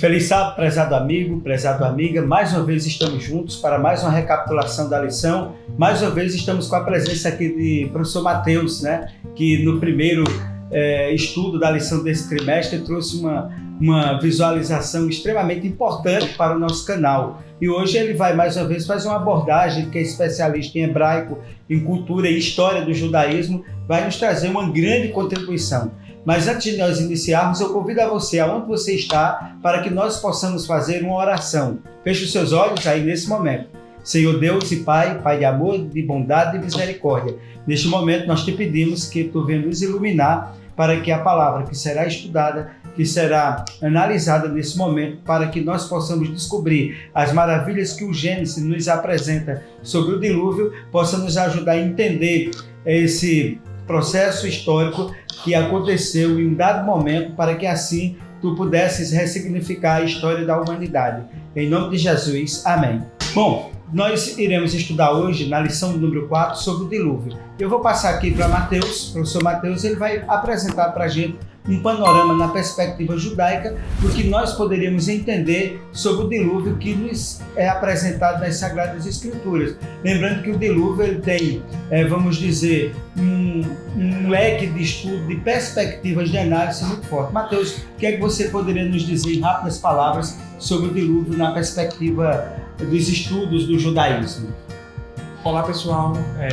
Feliz sábado, prezado amigo, prezado amiga. Mais uma vez estamos juntos para mais uma recapitulação da lição. Mais uma vez estamos com a presença aqui de professor Matheus, que no primeiro estudo da lição desse trimestre trouxe uma visualização extremamente importante para o nosso canal. E hoje ele vai mais uma vez fazer uma abordagem, que é especialista em hebraico, em cultura e história do judaísmo, vai nos trazer uma grande contribuição. Mas antes de nós iniciarmos, eu convido a você, aonde você está, para que nós possamos fazer uma oração. Feche os seus olhos aí nesse momento. Senhor Deus e Pai, Pai de amor, de bondade e misericórdia, neste momento nós te pedimos que Tu venha nos iluminar para que a palavra que será estudada, que será analisada nesse momento, para que nós possamos descobrir as maravilhas que o Gênesis nos apresenta sobre o dilúvio, possa nos ajudar a entender esse processo histórico que aconteceu em um dado momento, para que assim tu pudesses ressignificar a história da humanidade. Em nome de Jesus, amém. Bom, nós iremos estudar hoje na lição número 4 sobre o dilúvio. Eu vou passar aqui para Matheus, professor Matheus, ele vai apresentar para a gente um panorama na perspectiva judaica do que nós poderíamos entender sobre o dilúvio que nos é apresentado nas Sagradas Escrituras. Lembrando que o dilúvio ele tem, vamos dizer, um leque de estudo, de perspectivas de análise muito forte. Matheus, o que é que você poderia nos dizer em rápidas palavras sobre o dilúvio na perspectiva dos estudos do judaísmo? Olá pessoal,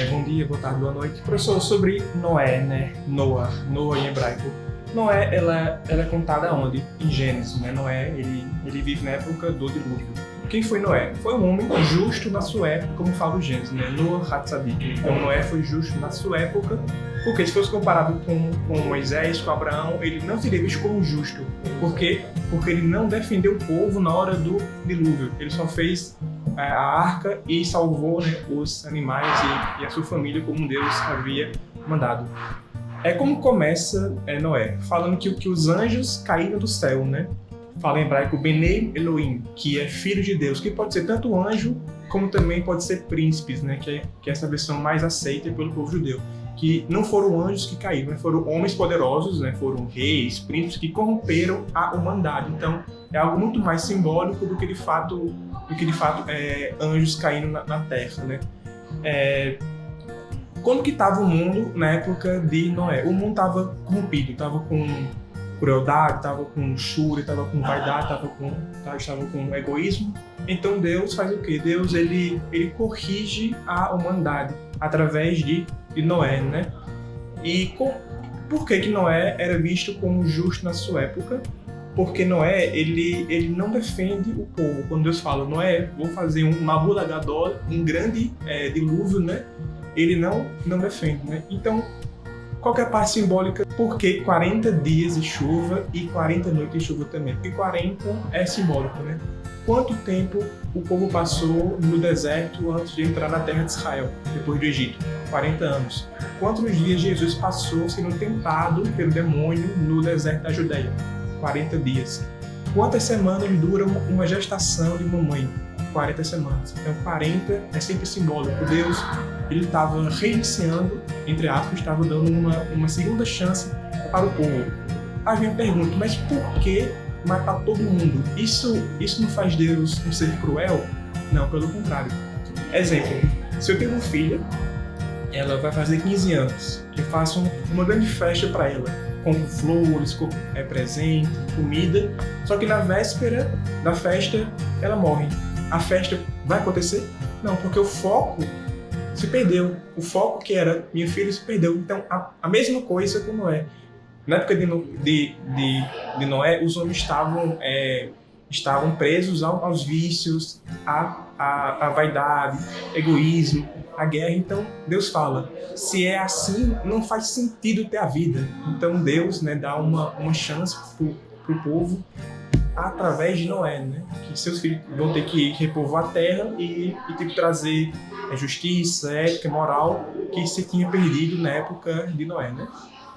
bom dia, boa tarde, boa noite. Professor, sobre Noé, Noah em hebraico. Noé, ela é contada onde? Em Gênesis, Noé, ele vive na época do dilúvio. Quem foi Noé? Foi um homem justo na sua época, como fala o Gênesis, Noah Hatzadik. Então Noé foi justo na sua época, porque se fosse comparado com Moisés, com Abraão, ele não seria visto como justo. Por quê? Porque ele não defendeu o povo na hora do dilúvio. Ele só fez a arca e salvou os animais e a sua família como Deus havia mandado. É como começa Noé, falando que os anjos caíram do céu, Fala em hebraico Benei Elohim, que é filho de Deus, que pode ser tanto anjo, como também pode ser príncipes, que é essa versão mais aceita pelo povo judeu. Que não foram anjos que caíram, foram homens poderosos, foram reis, príncipes que corromperam a humanidade. Então, é algo muito mais simbólico do que de fato anjos caindo na terra, Quando que estava o mundo na época de Noé? O mundo estava corrompido, estava com crueldade, estava com luxúria, estava com vaidade, estava com egoísmo. Então Deus faz o quê? Deus ele corrige a humanidade através de Noé, E por que Noé era visto como justo na sua época? Porque Noé, ele não defende o povo. Quando Deus fala, Noé, vou fazer um Mabula Gadol, um grande dilúvio, ele não defende, Então, qual que é a parte simbólica? Porque 40 dias de chuva e 40 noites de chuva também. Porque 40 é simbólico, Quanto tempo o povo passou no deserto antes de entrar na terra de Israel, depois do Egito? 40 anos. Quantos dias Jesus passou sendo tentado pelo demônio no deserto da Judeia? 40 dias. Quantas semanas dura uma gestação de uma mãe? 40 semanas. Então 40 é sempre simbólico. Deus, ele estava reiniciando, entre aspas, estava dando uma segunda chance para o povo. Aí vem a pergunta, mas por que matar todo mundo? Isso não faz Deus um ser cruel? Não, pelo contrário. Exemplo, se eu tenho uma filha, ela vai fazer 15 anos, eu faço uma grande festa para ela, compro flores, presente, comida, só que na véspera da festa ela morre. A festa vai acontecer? Não, porque o foco se perdeu. O foco que era minha filha se perdeu. Então, a mesma coisa com Noé. Na época de Noé, os homens estavam presos aos vícios, à vaidade, egoísmo, à guerra. Então, Deus fala, se é assim, não faz sentido ter a vida. Então, Deus dá uma chance para o povo através de Noé, que seus filhos vão ter que repovoar a terra e trazer justiça, ética, moral que se tinha perdido na época de Noé,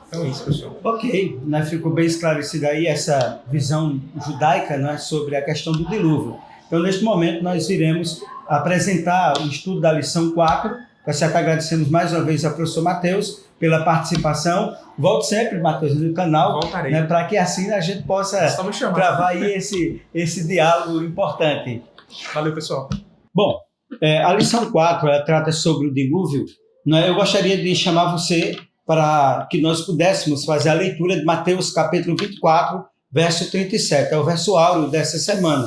Então é isso, pessoal. Ok, ficou bem esclarecida aí essa visão judaica sobre a questão do dilúvio. Então, neste momento, nós iremos apresentar o estudo da lição 4 Tá certo? Agradecemos mais uma vez ao professor Matheus pela participação. Volte sempre, Matheus, no canal, né, para que assim a gente possa gravar aí esse diálogo importante. Valeu, pessoal. Bom, a lição 4 ela trata sobre o dilúvio. Né? Eu gostaria de chamar você para que nós pudéssemos fazer a leitura de Mateus capítulo 24, verso 37. É o verso áureo dessa semana.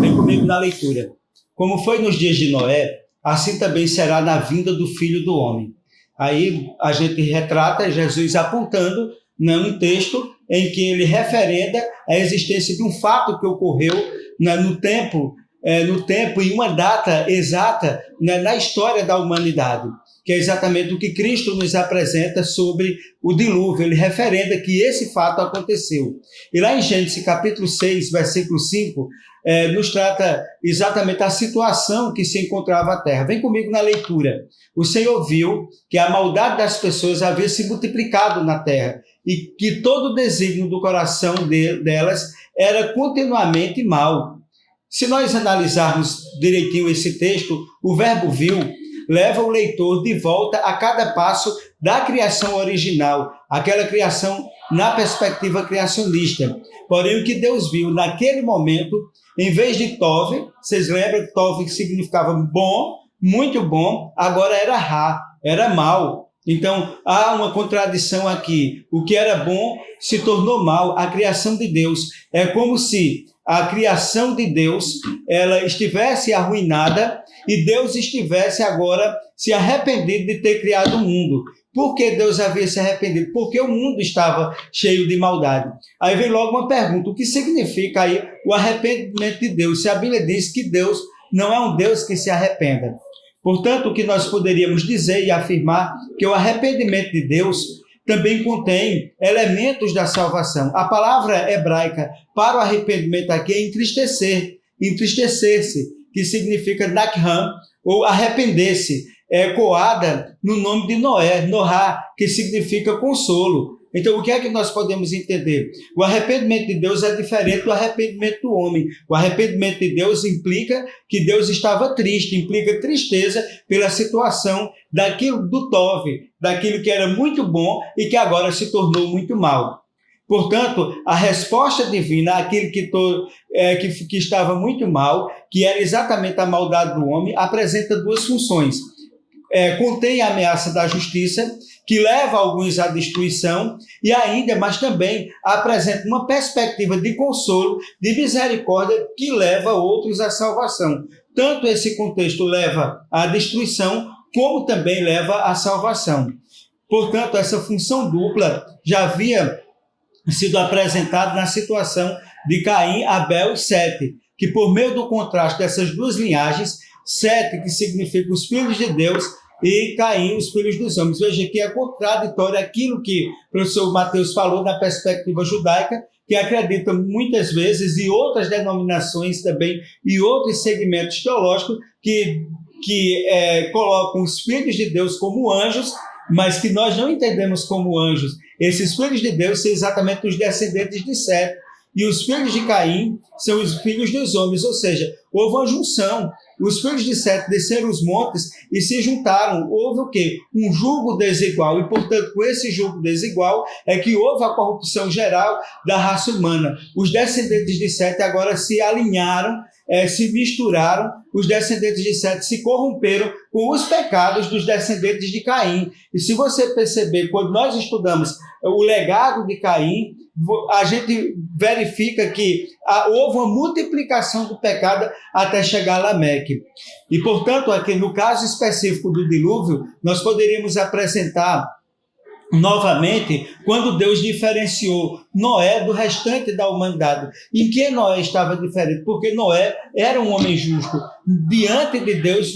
Vem comigo na leitura. Como foi nos dias de Noé, assim também será na vinda do Filho do Homem. Aí a gente retrata Jesus apontando num texto em que ele referenda a existência de um fato que ocorreu no tempo e uma data exata na história da humanidade, que é exatamente o que Cristo nos apresenta sobre o dilúvio. Ele referenda que esse fato aconteceu. E lá em Gênesis capítulo 6, versículo 5, nos trata exatamente a situação que se encontrava a terra. Vem comigo na leitura. O Senhor viu que a maldade das pessoas havia se multiplicado na terra e que todo o desígnio do coração delas era continuamente mau. Se nós analisarmos direitinho esse texto, o verbo viu leva o leitor de volta a cada passo da criação original, aquela criação na perspectiva criacionista. Porém, o que Deus viu naquele momento, em vez de Tov, vocês lembram que Tov significava bom, muito bom, agora era Ra, era mal. Então, há uma contradição aqui. O que era bom se tornou mal. A criação de Deus é como se a criação de Deus ela estivesse arruinada e Deus estivesse agora se arrependido de ter criado o mundo. Por que Deus havia se arrependido? Porque o mundo estava cheio de maldade. Aí vem logo uma pergunta, o que significa aí o arrependimento de Deus? Se a Bíblia diz que Deus não é um Deus que se arrependa. Portanto, o que nós poderíamos dizer e afirmar que o arrependimento de Deus também contém elementos da salvação. A palavra hebraica para o arrependimento aqui é entristecer, entristecer-se, que significa nakhan, ou arrepender-se, coada no nome de Noé, Noá, que significa consolo. Então, o que é que nós podemos entender? O arrependimento de Deus é diferente do arrependimento do homem. O arrependimento de Deus implica que Deus estava triste, implica tristeza pela situação daquilo do Tov, daquilo que era muito bom e que agora se tornou muito mal. Portanto, a resposta divina àquilo que estava muito mal, que era exatamente a maldade do homem, apresenta duas funções. Contém a ameaça da justiça, que leva alguns à destruição, e ainda, mas também apresenta uma perspectiva de consolo, de misericórdia, que leva outros à salvação. Tanto esse contexto leva à destruição, como também leva à salvação. Portanto, essa função dupla já havia sido apresentada na situação de Caim, Abel e Sete, que por meio do contraste dessas duas linhagens, Sete, que significa os filhos de Deus, e Caim, os filhos dos homens. Veja que é contraditório aquilo que o professor Matheus falou na perspectiva judaica, que acredita muitas vezes, e outras denominações também, e outros segmentos teológicos, que colocam os filhos de Deus como anjos, mas que nós não entendemos como anjos. Esses filhos de Deus são exatamente os descendentes de Sete, e os filhos de Caim são os filhos dos homens, ou seja, houve uma junção. Os filhos de Sete desceram os montes e se juntaram. Houve o quê? Um jugo desigual. E, portanto, com esse jugo desigual é que houve a corrupção geral da raça humana. Os descendentes de Sete agora se alinharam, se misturaram. Os descendentes de Sete se corromperam com os pecados dos descendentes de Caim. E se você perceber, quando nós estudamos o legado de Caim, a gente verifica que houve uma multiplicação do pecado até chegar a Lameque. E, portanto, aqui no caso específico do dilúvio, nós poderíamos apresentar novamente quando Deus diferenciou Noé do restante da humanidade. Em que Noé estava diferente? Porque Noé era um homem justo. Diante de Deus,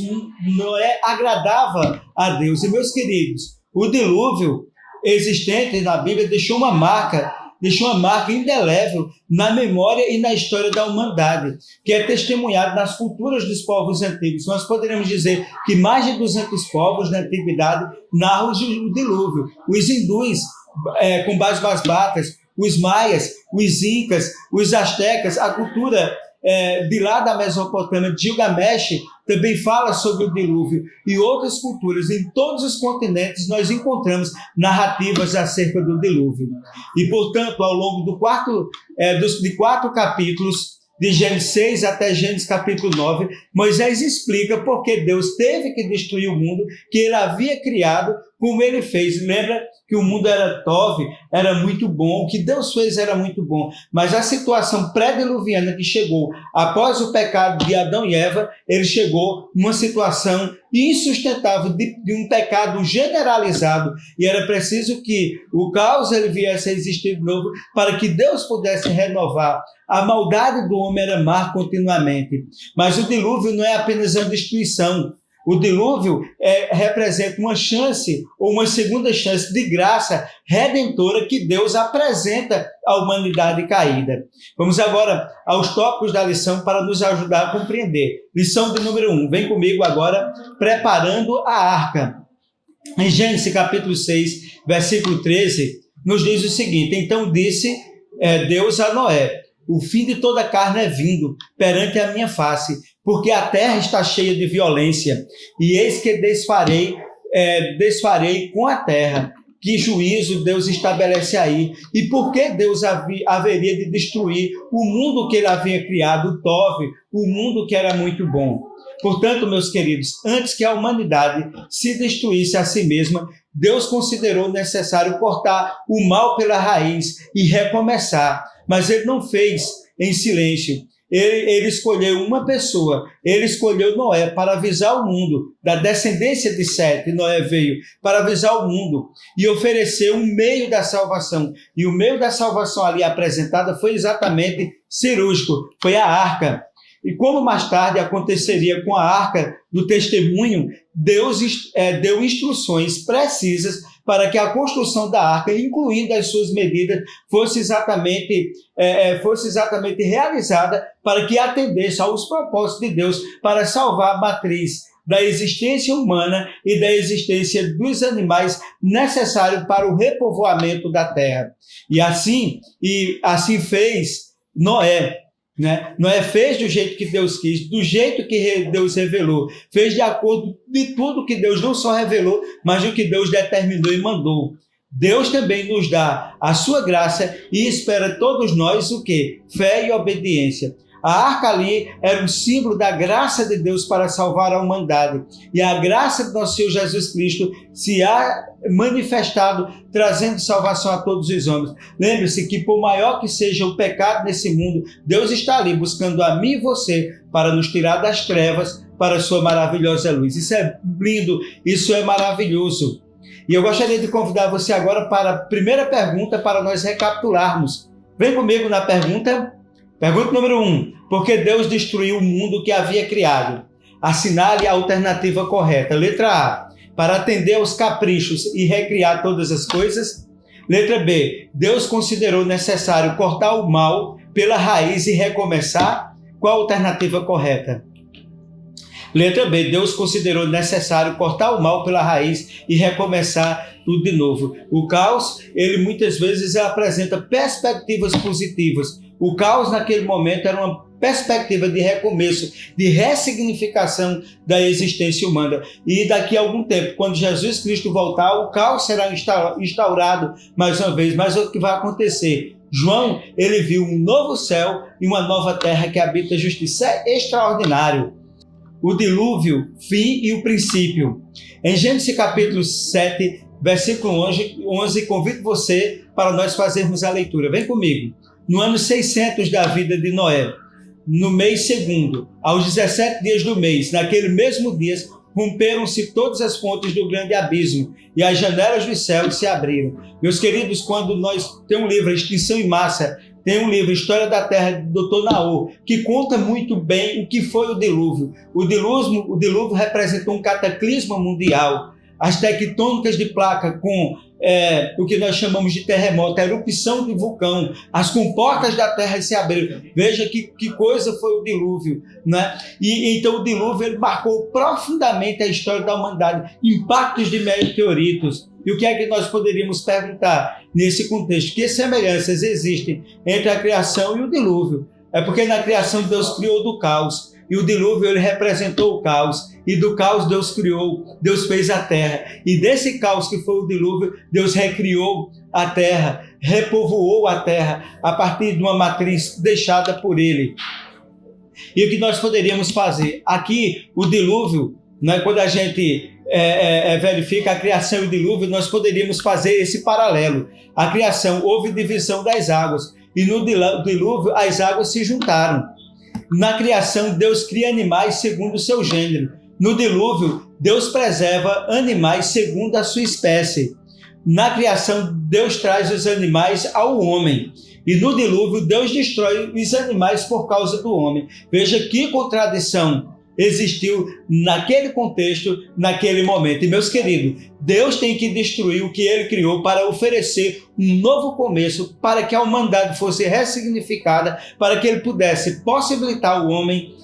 Noé agradava a Deus. E, meus queridos, o dilúvio existente na Bíblia deixou uma marca indelével na memória e na história da humanidade, que é testemunhado nas culturas dos povos antigos. Nós poderíamos dizer que mais de 200 povos da antiguidade narram o dilúvio. Os hindus, com base nas batas, os maias, os incas, os astecas, a cultura de lá da Mesopotâmia, de Gilgamesh, também fala sobre o dilúvio e outras culturas. Em todos os continentes nós encontramos narrativas acerca do dilúvio. E, portanto, ao longo de 4 capítulos, de Gênesis 6 até Gênesis capítulo 9, Moisés explica por que Deus teve que destruir o mundo que ele havia criado, como ele fez. Lembra que o mundo era tov, era muito bom, o que Deus fez era muito bom, mas a situação pré-diluviana que chegou após o pecado de Adão e Eva, ele chegou numa situação insustentável de um pecado generalizado, e era preciso que o caos ele viesse a existir de novo para que Deus pudesse renovar. A maldade do homem era má continuamente, mas o dilúvio não é apenas a destruição. O dilúvio representa uma chance, ou uma segunda chance de graça redentora que Deus apresenta à humanidade caída. Vamos agora aos tópicos da lição para nos ajudar a compreender. Lição de número 1. Vem comigo agora, preparando a arca. Em Gênesis capítulo 6, versículo 13, nos diz o seguinte: então disse Deus a Noé: o fim de toda carne é vindo perante a minha face, porque a terra está cheia de violência, e eis que desfarei com a terra. Que juízo Deus estabelece aí? E por que Deus haveria de destruir o mundo que ele havia criado, o Tov, o mundo que era muito bom? Portanto, meus queridos, antes que a humanidade se destruísse a si mesma, Deus considerou necessário cortar o mal pela raiz e recomeçar. Mas ele não fez em silêncio. Ele escolheu uma pessoa, ele escolheu Noé para avisar o mundo da descendência de Sete. Noé veio para avisar o mundo e ofereceu um meio da salvação. E o meio da salvação ali apresentada foi exatamente cirúrgico, foi a arca. E como mais tarde aconteceria com a arca do testemunho, Deus deu instruções precisas para que a construção da arca, incluindo as suas medidas, fosse exatamente realizada para que atendesse aos propósitos de Deus para salvar a matriz da existência humana e da existência dos animais necessários para o repovoamento da terra. E assim fez Noé. Noé fez do jeito que Deus quis, do jeito que Deus revelou, fez de acordo de tudo que Deus não só revelou, mas o que Deus determinou e mandou. Deus também nos dá a sua graça e espera todos nós o quê? Fé e obediência. A arca ali era um símbolo da graça de Deus para salvar a humanidade. E a graça de nosso Senhor Jesus Cristo se há manifestado, trazendo salvação a todos os homens. Lembre-se que por maior que seja o pecado nesse mundo, Deus está ali buscando a mim e você para nos tirar das trevas para a sua maravilhosa luz. Isso é lindo, isso é maravilhoso. E eu gostaria de convidar você agora para a primeira pergunta para nós recapitularmos. Vem comigo na pergunta. Pergunta número 1. Por que Deus destruiu o mundo que havia criado? Assinale a alternativa correta. Letra A. Para atender aos caprichos e recriar todas as coisas. Letra B. Deus considerou necessário cortar o mal pela raiz e recomeçar. Qual a alternativa correta? Letra B. Deus considerou necessário cortar o mal pela raiz e recomeçar tudo de novo. O caos, ele muitas vezes apresenta perspectivas positivas. O caos naquele momento era uma perspectiva de recomeço, de ressignificação da existência humana. E daqui a algum tempo, quando Jesus Cristo voltar, o caos será instaurado mais uma vez. Mas o que vai acontecer? João, ele viu um novo céu e uma nova terra que habita a justiça. É extraordinário. O dilúvio, fim e o princípio. Em Gênesis capítulo 7, versículo 11, convido você para nós fazermos a leitura. Vem comigo. No ano 600 da vida de Noé, no mês segundo, aos 17 dias do mês, naquele mesmo dia, romperam-se todas as fontes do grande abismo e as janelas dos céus se abriram. Meus queridos, quando nós temos um livro, Extinção em Massa, tem um livro, História da Terra, do Dr. Naor, que conta muito bem o que foi o dilúvio. O dilúvio representou um cataclisma mundial. As tectônicas de placa com o que nós chamamos de terremoto, a erupção de vulcão, as comportas da terra se abriram. Veja que coisa foi o dilúvio, né? E então o dilúvio ele marcou profundamente a história da humanidade, impactos de meteoritos. E o que é que nós poderíamos perguntar nesse contexto? Que semelhanças existem entre a criação e o dilúvio? É porque na criação Deus criou do caos. e o dilúvio ele representou o caos, e do caos Deus criou, Deus fez a terra, e desse caos que foi o dilúvio, Deus recriou a terra, repovoou a terra a partir de uma matriz deixada por ele. E o que nós poderíamos fazer? Aqui, o dilúvio, né, quando a gente verifica a criação e o dilúvio, nós poderíamos fazer esse paralelo. A criação, houve divisão das águas, e no dilúvio as águas se juntaram. Na criação, Deus cria animais segundo o seu gênero. No dilúvio, Deus preserva animais segundo a sua espécie. Na criação, Deus traz os animais ao homem. E no dilúvio, Deus destrói os animais por causa do homem. Veja que contradição existiu naquele contexto, naquele momento. E, meus queridos, Deus tem que destruir o que ele criou para oferecer um novo começo, para que a humanidade fosse ressignificada, para que ele pudesse possibilitar ao homem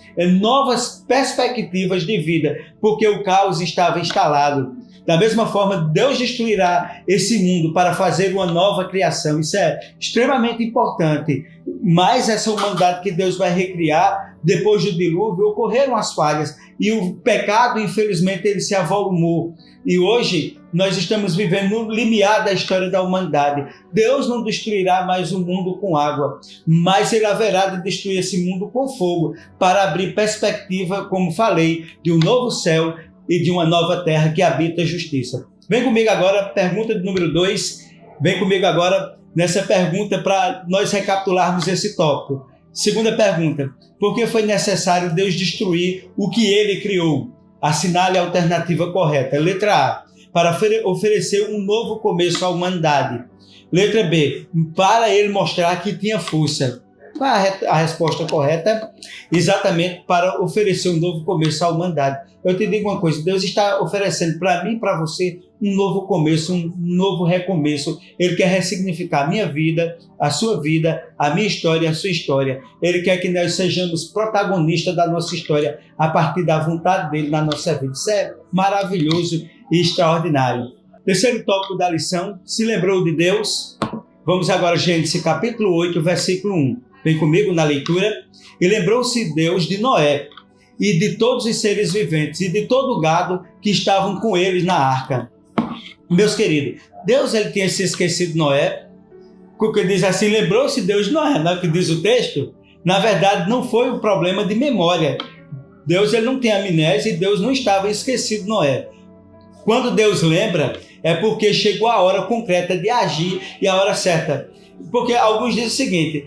novas perspectivas de vida, porque o caos estava instalado. Da mesma forma, Deus destruirá esse mundo para fazer uma nova criação. Isso é extremamente importante. Mas essa humanidade que Deus vai recriar, depois do dilúvio, ocorreram as falhas. E o pecado, infelizmente, ele se avolumou. E hoje, nós estamos vivendo no limiar da história da humanidade. Deus não destruirá mais o mundo com água, mas ele haverá de destruir esse mundo com fogo, para abrir perspectiva, como falei, de um novo céu e de uma nova terra que habita a justiça. Vem comigo agora, pergunta de número 2. Vem comigo agora nessa pergunta para nós recapitularmos esse tópico. Segunda pergunta: por que foi necessário Deus destruir o que ele criou? Assinale a alternativa correta. Letra A, para oferecer um novo começo à humanidade. Letra B, para ele mostrar que tinha força. Qual a resposta correta? Exatamente para oferecer um novo começo à humanidade. Eu te digo uma coisa, Deus está oferecendo para mim e para você um novo começo, um novo recomeço. Ele quer ressignificar a minha vida, a sua vida, a minha história, a sua história. Ele quer que nós sejamos protagonistas da nossa história a partir da vontade dele na nossa vida. Isso é maravilhoso e extraordinário. Terceiro tópico da lição: se lembrou de Deus? Vamos agora a Gênesis capítulo 8, versículo 1. Vem comigo na leitura. E lembrou-se Deus de Noé e de todos os seres viventes e de todo o gado que estavam com eles na arca. Meus queridos, Deus ele tinha se esquecido de Noé, porque diz assim, lembrou-se Deus de Noé, não é o que diz o texto? Na verdade, não foi um problema de memória. Deus ele não tem amnésia e Deus não estava esquecido de Noé. Quando Deus lembra, é porque chegou a hora concreta de agir e a hora certa. Porque alguns dizem o seguinte: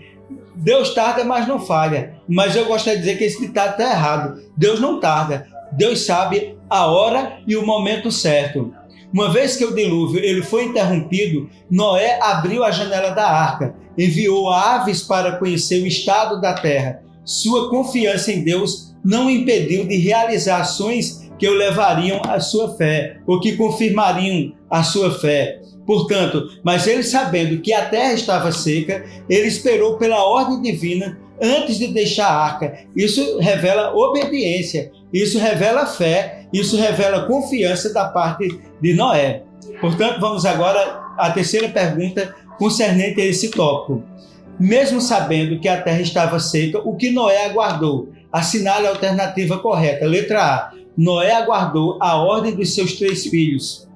Deus tarda, mas não falha. Mas eu gostaria de dizer que esse ditado está errado. Deus não tarda. Deus sabe a hora e o momento certo. Uma vez que o dilúvio ele foi interrompido, Noé abriu a janela da arca, enviou aves para conhecer o estado da terra. Sua confiança em Deus não impediu de realizar ações que o levariam à sua fé, ou que confirmariam a sua fé. Portanto, mas ele, sabendo que a terra estava seca, ele esperou pela ordem divina antes de deixar a arca. Isso revela obediência, isso revela fé, isso revela confiança da parte de Noé. Portanto, vamos agora à terceira pergunta concernente a esse tópico. Mesmo sabendo que a terra estava seca, o que Noé aguardou? Assinale a alternativa correta. Letra A. Noé aguardou a ordem dos seus 3 filhos.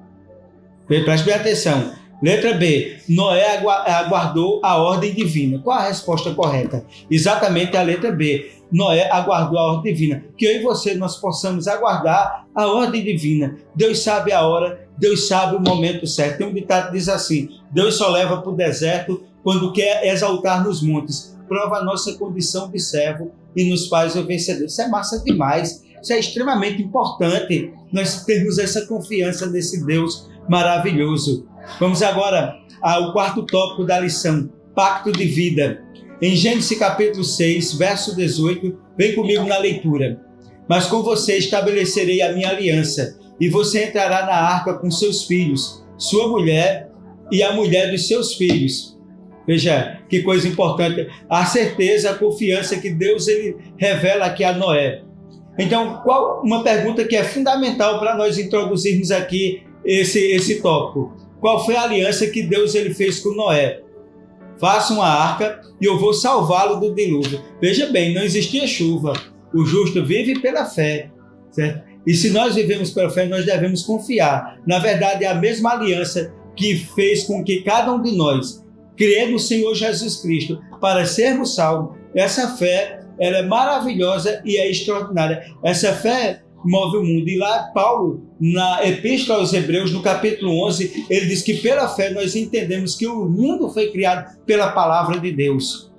Preste bem atenção. Letra B. Noé aguardou a ordem divina. Qual a resposta correta? Exatamente a letra B. Noé aguardou a ordem divina. Que eu e você nós possamos aguardar a ordem divina. Deus sabe a hora, Deus sabe o momento certo. Tem um ditado que diz assim: Deus só leva para o deserto quando quer exaltar nos montes. Prova a nossa condição de servo e nos faz o vencedor. Isso é massa demais. Isso é extremamente importante, nós termos essa confiança nesse Deus maravilhoso. Vamos agora ao quarto tópico da lição, pacto de vida. Em Gênesis capítulo 6, verso 18, vem comigo na leitura. Mas com você estabelecerei a minha aliança, e você entrará na arca com seus filhos, sua mulher e a mulher dos seus filhos. Veja que coisa importante, a certeza, a confiança que Deus ele revela aqui a Noé. Então, uma pergunta que é fundamental para nós introduzirmos aqui esse tópico. Qual foi a aliança que Deus ele fez com Noé? Faça uma arca e eu vou salvá-lo do dilúvio. Veja bem, não existia chuva. O justo vive pela fé, certo? E se nós vivemos pela fé, nós devemos confiar. Na verdade, é a mesma aliança que fez com que cada um de nós crê no Senhor Jesus Cristo para sermos salvos. Essa fé, ela é maravilhosa e é extraordinária. Essa fé move o mundo. E lá, Paulo, na Epístola aos Hebreus, no capítulo 11, ele diz que pela fé nós entendemos que o mundo foi criado pela palavra de Deus.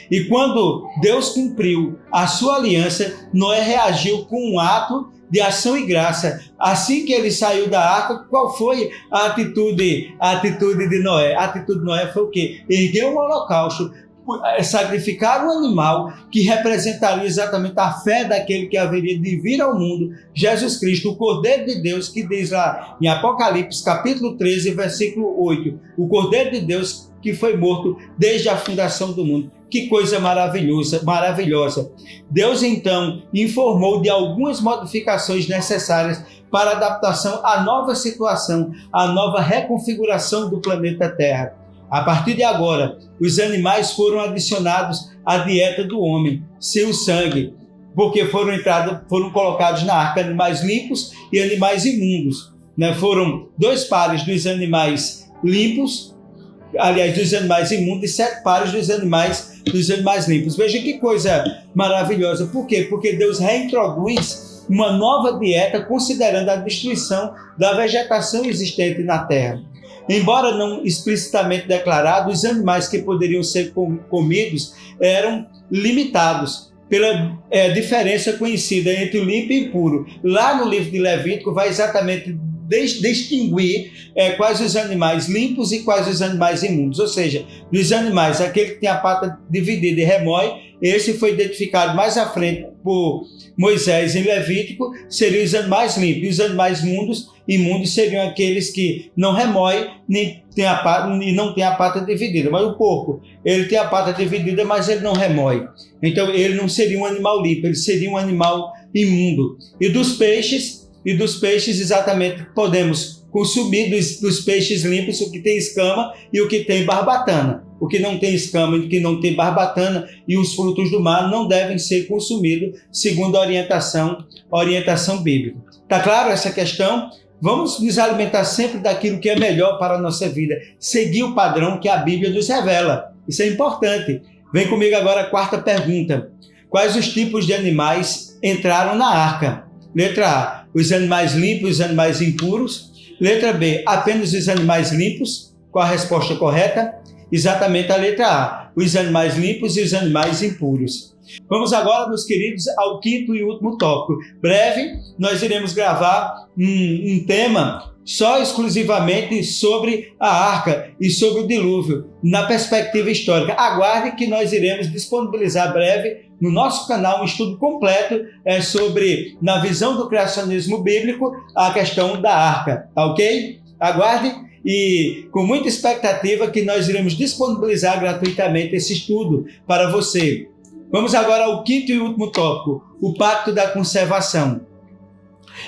E quando Deus cumpriu a sua aliança, Noé reagiu com um ato de ação e graça. Assim que ele saiu da arca, qual foi a atitude de Noé? A atitude de Noé foi o quê? Ergueu um holocausto, sacrificar um animal que representaria exatamente a fé daquele que haveria de vir ao mundo, Jesus Cristo, o Cordeiro de Deus, que diz lá em Apocalipse, capítulo 13, versículo 8, o Cordeiro de Deus que foi morto desde a fundação do mundo. Que coisa maravilhosa. Deus, então, informou de algumas modificações necessárias para adaptação à nova situação, à nova reconfiguração do planeta Terra. A partir de agora, os animais foram adicionados à dieta do homem, seu sangue, porque foram colocados na arca animais limpos e animais imundos. Foram 2 pares dos animais limpos, dos animais imundos, e 7 pares dos animais limpos. Veja que coisa maravilhosa. Por quê? Porque Deus reintroduz uma nova dieta considerando a destruição da vegetação existente na Terra. Embora não explicitamente declarado, os animais que poderiam ser comidos eram limitados pela diferença conhecida entre o limpo e impuro. Lá no livro de Levítico vai exatamente distinguir quais os animais limpos e quais os animais imundos. Ou seja, dos animais, aquele que tem a pata dividida e remói, esse foi identificado mais à frente por Moisés em Levítico, seriam os animais limpos. E os animais imundos seriam aqueles que não remói nem tem a pata, e não tem a pata dividida. Mas o porco, ele tem a pata dividida, mas ele não remói. Então ele não seria um animal limpo, ele seria um animal imundo. E dos peixes exatamente podemos consumir dos peixes limpos o que tem escama e o que tem barbatana. O que não tem escama e o que não tem barbatana e os frutos do mar não devem ser consumidos segundo a orientação bíblica. Está claro essa questão? Vamos nos alimentar sempre daquilo que é melhor para a nossa vida. Seguir o padrão que a Bíblia nos revela. Isso é importante. Vem comigo agora a 4ª pergunta. Quais os tipos de animais entraram na arca? Letra A, os animais limpos e os animais impuros. Letra B, apenas os animais limpos. Qual a resposta correta? Exatamente a letra A, os animais limpos e os animais impuros. Vamos agora, meus queridos, ao 5º e último tópico. Breve, nós iremos gravar um tema só exclusivamente sobre a arca e sobre o dilúvio, na perspectiva histórica. Aguarde que nós iremos disponibilizar breve no nosso canal um estudo completo sobre, na visão do criacionismo bíblico, a questão da arca, tá ok? Aguarde e com muita expectativa que nós iremos disponibilizar gratuitamente esse estudo para você. Vamos agora ao 5º e último tópico, o pacto da conservação.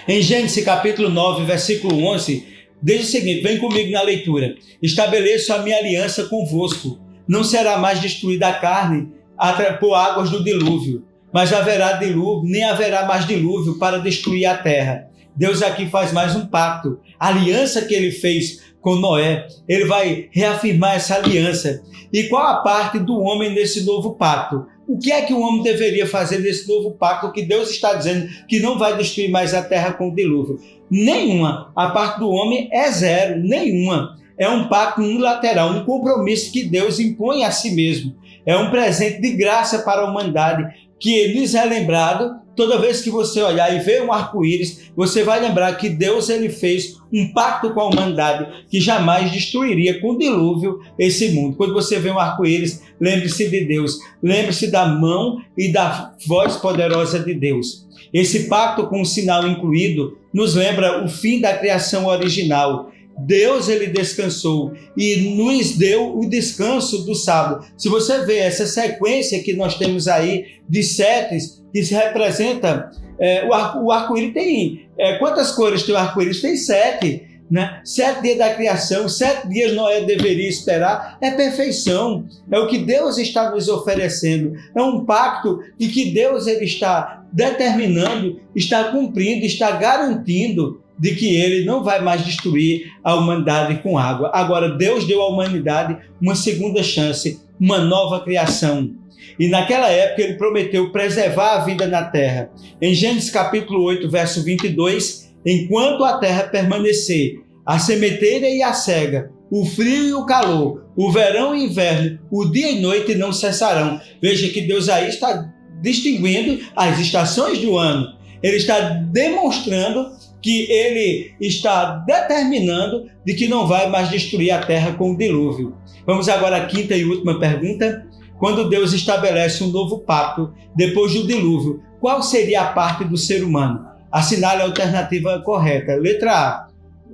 Em Gênesis capítulo 9, versículo 11, diz o seguinte, vem comigo na leitura. Estabeleço a minha aliança convosco. Não será mais destruída a carne por águas do dilúvio, mas haverá dilúvio, nem haverá mais dilúvio para destruir a terra. Deus aqui faz mais um pacto. A aliança que ele fez com Noé, ele vai reafirmar essa aliança. E qual a parte do homem nesse novo pacto? O que é que o homem deveria fazer nesse novo pacto que Deus está dizendo que não vai destruir mais a terra com o dilúvio? Nenhuma. A parte do homem é zero, nenhuma. É um pacto unilateral, um compromisso que Deus impõe a si mesmo. É um presente de graça para a humanidade que lhes é lembrado. Toda vez que você olhar e ver um arco-íris, você vai lembrar que Deus ele fez um pacto com a humanidade que jamais destruiria com o dilúvio esse mundo. Quando você vê um arco-íris, lembre-se de Deus, lembre-se da mão e da voz poderosa de Deus. Esse pacto com o sinal incluído nos lembra o fim da criação original. Deus ele descansou e nos deu o descanso do sábado. Se você vê essa sequência que nós temos aí de setes, que se representa o arco-íris tem quantas cores tem o arco-íris? Tem 7. né? 7 dias da criação, 7 dias Noé deveria esperar, é perfeição, é o que Deus está nos oferecendo, é um pacto em que Deus ele está determinando, está cumprindo, está garantindo de que ele não vai mais destruir a humanidade com água. Agora, Deus deu à humanidade uma segunda chance, uma nova criação. E naquela época ele prometeu preservar a vida na terra. Em Gênesis capítulo 8, verso 22, enquanto a terra permanecer, a sementeira e a cega, o frio e o calor, o verão e o inverno, o dia e noite não cessarão. Veja que Deus aí está distinguindo as estações do ano. Ele está demonstrando que ele está determinando de que não vai mais destruir a terra com o dilúvio. Vamos agora à quinta e última pergunta. Quando Deus estabelece um novo pacto depois do dilúvio, qual seria a parte do ser humano? Assinale a alternativa correta. Letra A.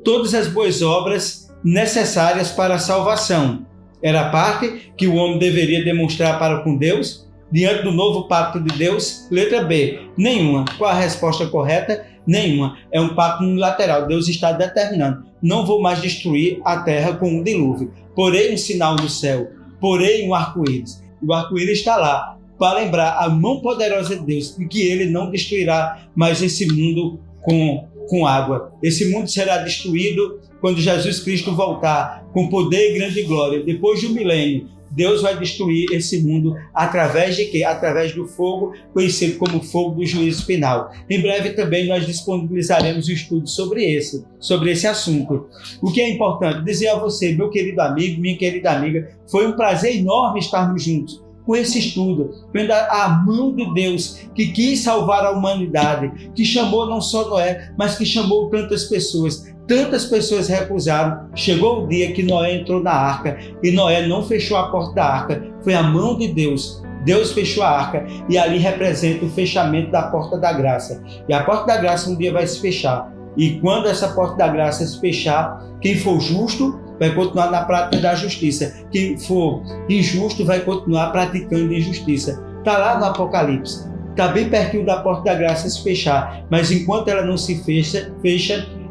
Todas as boas obras necessárias para a salvação. Era a parte que o homem deveria demonstrar para com Deus diante do novo pacto de Deus. Letra B. Nenhuma. Qual a resposta correta? Nenhuma. É um pacto unilateral. Deus está determinando. Não vou mais destruir a terra com um dilúvio. Porém um sinal no céu. Porém um arco-íris. O arco-íris está lá para lembrar a mão poderosa de Deus de que ele não destruirá mais esse mundo com água. Esse mundo será destruído quando Jesus Cristo voltar com poder e grande glória. Depois do milênio, Deus vai destruir esse mundo através de quê? Através do fogo, conhecido como fogo do juízo final. Em breve também nós disponibilizaremos um estudo sobre esse assunto. O que é importante dizer a você, meu querido amigo, minha querida amiga, foi um prazer enorme estarmos juntos com esse estudo, vendo a mão de Deus que quis salvar a humanidade, que chamou não só Noé, mas que chamou tantas pessoas. Tantas pessoas recusaram. Chegou o dia que Noé entrou na arca e Noé não fechou a porta da arca. Foi a mão de Deus. Deus fechou a arca e ali representa o fechamento da porta da graça. E a porta da graça um dia vai se fechar. E quando essa porta da graça se fechar, quem for justo vai continuar na prática da justiça. Quem for injusto vai continuar praticando injustiça. Está lá no Apocalipse. Está bem pertinho da porta da graça se fechar. Mas enquanto ela não se fecha,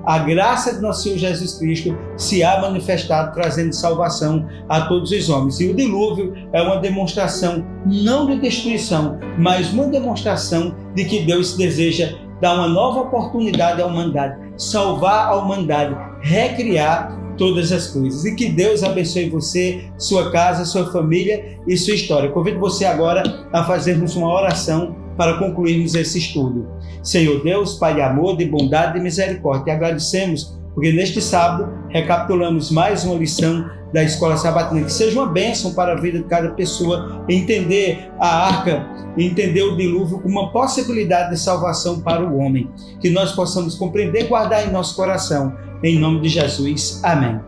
a graça de nosso Senhor Jesus Cristo se há manifestado, trazendo salvação a todos os homens. E o dilúvio é uma demonstração não de destruição, mas uma demonstração de que Deus deseja dar uma nova oportunidade à humanidade, salvar a humanidade, recriar todas as coisas. E que Deus abençoe você, sua casa, sua família e sua história. Convido você agora a fazermos uma oração para concluirmos esse estudo. Senhor Deus, Pai de amor, de bondade e misericórdia, te agradecemos porque neste sábado recapitulamos mais uma lição da Escola Sabatina. Que seja uma bênção para a vida de cada pessoa entender a arca, entender o dilúvio como uma possibilidade de salvação para o homem. Que nós possamos compreender e guardar em nosso coração. Em nome de Jesus. Amém.